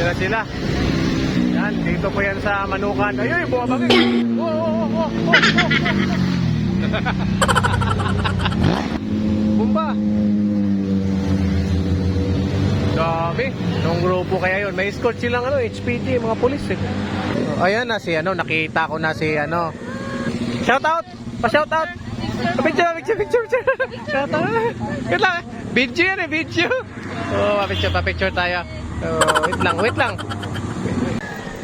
Andiyan na sila. Yan, dito po yan sa Manukan. Ayun, bumabagay. Bumba. Dami. Nung grupo kaya yun. May escort silang HPG, mga polis eh. Ayan na si nakita ko na si Shout out! Pa-shout out! Picture! Shout out! Wait lang. Video yan video. Oh, pa-picture tayo. Wait lang.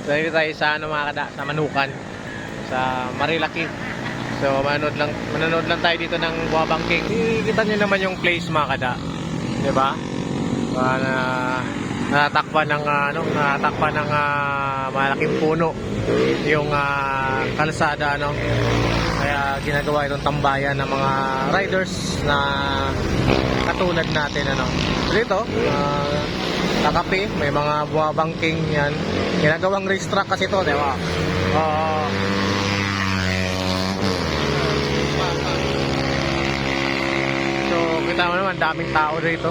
Dahil tayo sa mga kada, sa Manukan, sa Marilaki. So manonood lang tayo dito ng Buabangking. Kita niyo naman yung place mga kada. 'Di ba? Natakpan ng malaking puno yung kalsada kaya ginagawa itong tambayan ng mga riders na katulad natin dito kakape, may mga buwabangking yan, ginagawang racetrack kasi ito, diba? So kita mo naman daming tao dito.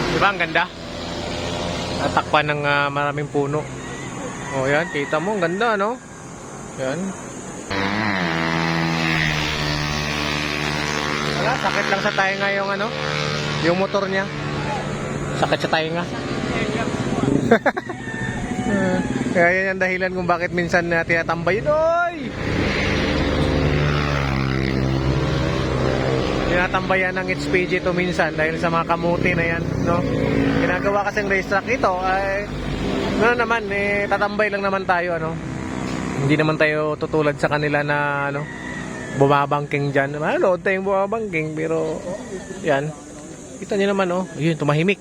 Diba ang ganda? Natakpan ng maraming puno. O yan, kita mo, ang ganda, no? Yan. Wala, sakit lang sa tainga yung yung motor niya. Sakit sa tainga. Kaya yan ang dahilan kung bakit minsan tinatambay yun. Oy! Tinatambayan ng HPG to minsan dahil sa mga kamuti na yan, no? Ginagawa kasing racetrack ito ay tatambay lang naman tayo, Hindi naman tayo tutulad sa kanila na bumabangking dyan. Load tayong bumabangking, pero yan. Kita niyo naman, Ayun, tumahimik.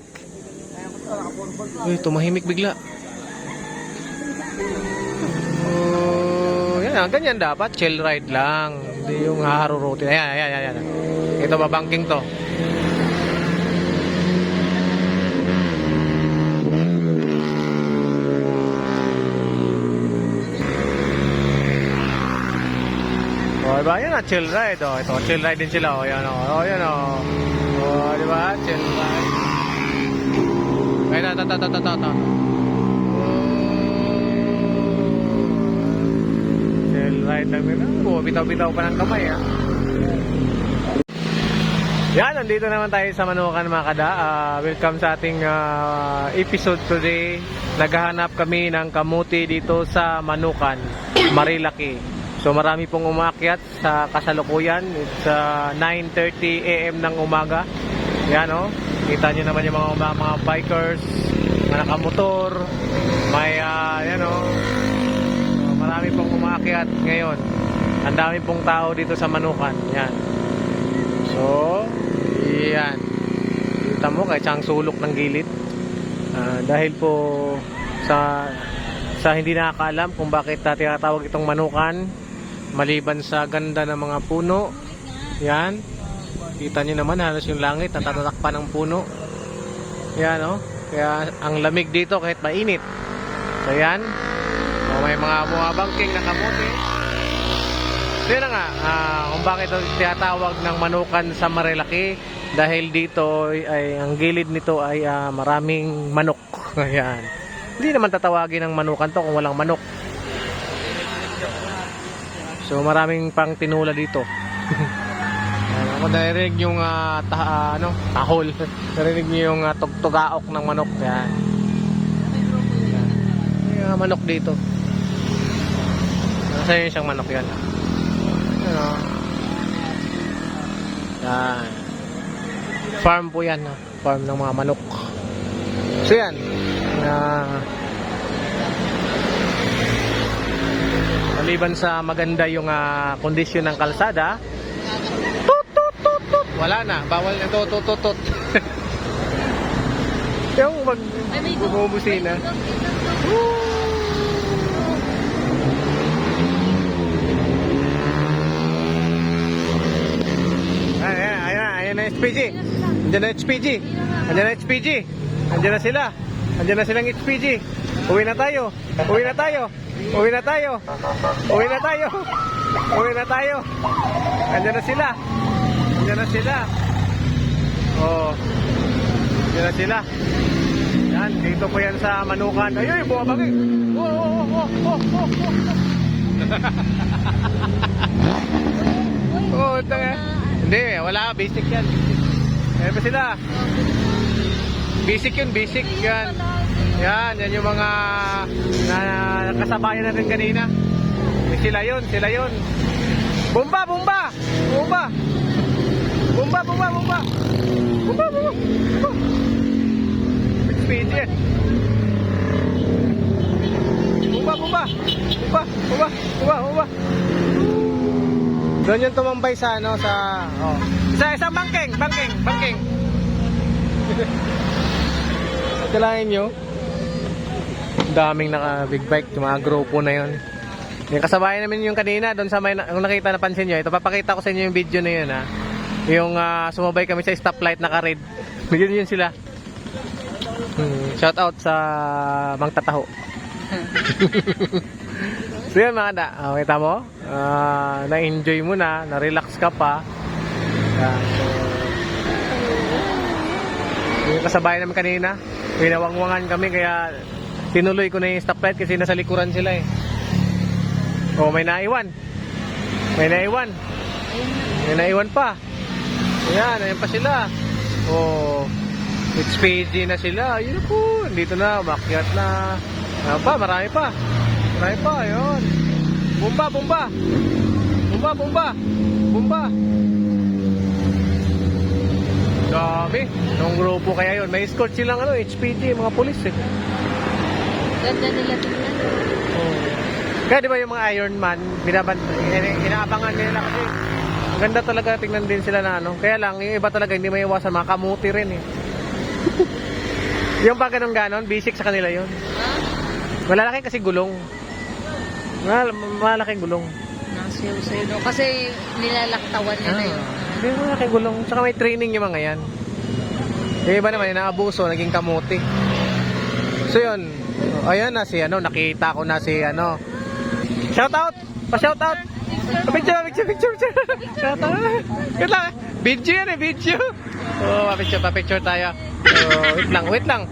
Uy, tumahimik bigla. Yan, ganyan dapat, chill ride lang. Hindi yung haharurutin. Ayan. Ito babangking to. Diba? Yan chill ride. Ito, chill ride din sila. Yan yan diba? Chill ride. Ay, ta. Chill ride lang nila. Bitaw-bitaw pa ng kamay, Yan, nandito naman tayo sa Manukan, mga kada. Welcome sa ating episode today. Naghahanap kami ng kamuti dito sa Manukan, Marilaki. So marami pong umakyat sa kasalukuyan. It's 9:30 AM ng umaga. Yan, kita nyo naman yung mga bikers, mga nakamotor. May marami pong umakyat ngayon. Ang dami pong tao dito sa Manukan. Yan. So yan, kita mo kahit siyang sulok ng gilid. Dahil po sa hindi nakakaalam kung bakit tinatawag itong Manukan, maliban sa ganda ng mga puno, yan, kita nyo naman halos yung langit natatatakpan ng puno. Yan, kaya ang lamig dito kahit mainit. So yan, may mga bumabangking na kamuti. So yun na nga, kung bakit tinatawag ng Manukan sa Marilaki, dahil dito ay ang gilid nito ay maraming manok. Ayan. Hindi naman tatawagin ng Manukan to kung walang manok. So maraming pang tinula dito. Ako narinig yung tahol. Narinig niyo yung tugtugaok ng manok. Yan. May manok dito. Nasa yun siyang manok yan. Yan. Farm po yan. Farm ng mga manok. So yan. Maliban sa maganda yung kondisyon ng kalsada, tut, wala na, bawal na to, tut. Yung bumubusina. Ayan na HPG. Andiyan na HPG. Andiyan na sila. Andiyan na silang HPG. Uwi na tayo. Andiyan na sila. Oh. Andiyan na sila. Yan, dito dito po yan sa Manukan. Ayun, bumabagi. Oh, tanga. Hindi, wala. Basic yan. Ayan pa sila. Basic yun, basic. Yan. Yan yung mga kasabayan natin kanina. Sila yun, sila yun. Bomba, bomba! Bomba! Bomba, bomba, bomba! Bomba, bomba! Bomba! Speed yan. Bomba, bomba! Bomba, bomba, bomba, bomba! Doon yung tumambay sa ano, sa... Oh. Isang bangking, bangking, bangking! Kalahin nyo. Daming naka big bike, yung mga grupo na yun. Yung kasabayan namin yung kanina, doon sa may, kung nakita napansin nyo, ito papakita ko sa inyo yung video na yun ha. Yung sumabay kami sa stoplight naka-red. Yun sila. Shout out sa Mang Tataho. So yun mga da, kita mo? Na-enjoy mo na, na-relax ka pa. Yan. So, yung kasabayan namin kanina, pinawangwangan kami kaya tinuloy ko na yung stoplight kasi nasa likuran sila eh. Oh, may naiwan. May naiwan. May naiwan pa. Ayan, ayan pa sila. Oh, it's PG na sila. Ayun po, dito na, umakyat na. Ayan pa, marami pa. Marami pa, ayun. Bomba, bomba. Bomba, bomba. Bomba. Dami. Nung grupo kaya yun. May escort silang ano, HPG, mga polis eh. Ganda nila tingnan. Oh. Kaya di ba yung mga Iron Man, inaabangan nila kasi ang ganda talaga, tingnan din sila na ano. Kaya lang, yung iba talaga hindi may iwasan, mga kamuti rin eh. Yung pag ganon, basic sa kanila yun. Malalaki kasi gulong. Malaking gulong. Nasiyaw-sayo. Kasi nilalaktawan nila yun. Hindi, malaking gulong. Tsaka may training yung mga yan. Yung iba naman, inaabuso, naging kamuti. So yun, ayan na si ano, nakita ko na si ano. Shout out! Pa-shout out! Picture. Shout out! Wait lang. Video yan eh, video. Oh, pa-picture tayo. Oh, wait lang.